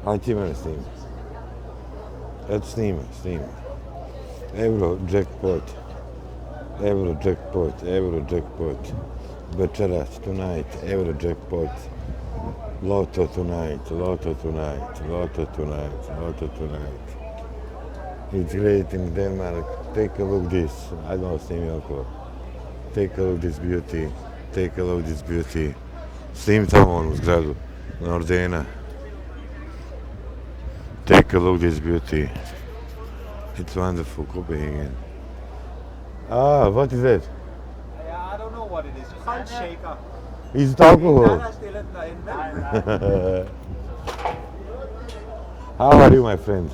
Aj ti mene snimi. Eto snima. Euro jackpot. Večeras, tonight, Euro jackpot. Lotto tonight. It's great in Denmark. Take a look this. I don't snimi okolo. Take a look this beauty. Snimi tamo onu zgradu. Nordena. Take a look this beauty. It's wonderful, Copenhagen. Ah, what is that? I don't know what it is. Cold shaker. Is it alcohol? Der har stillet derinde. How are you, my friend?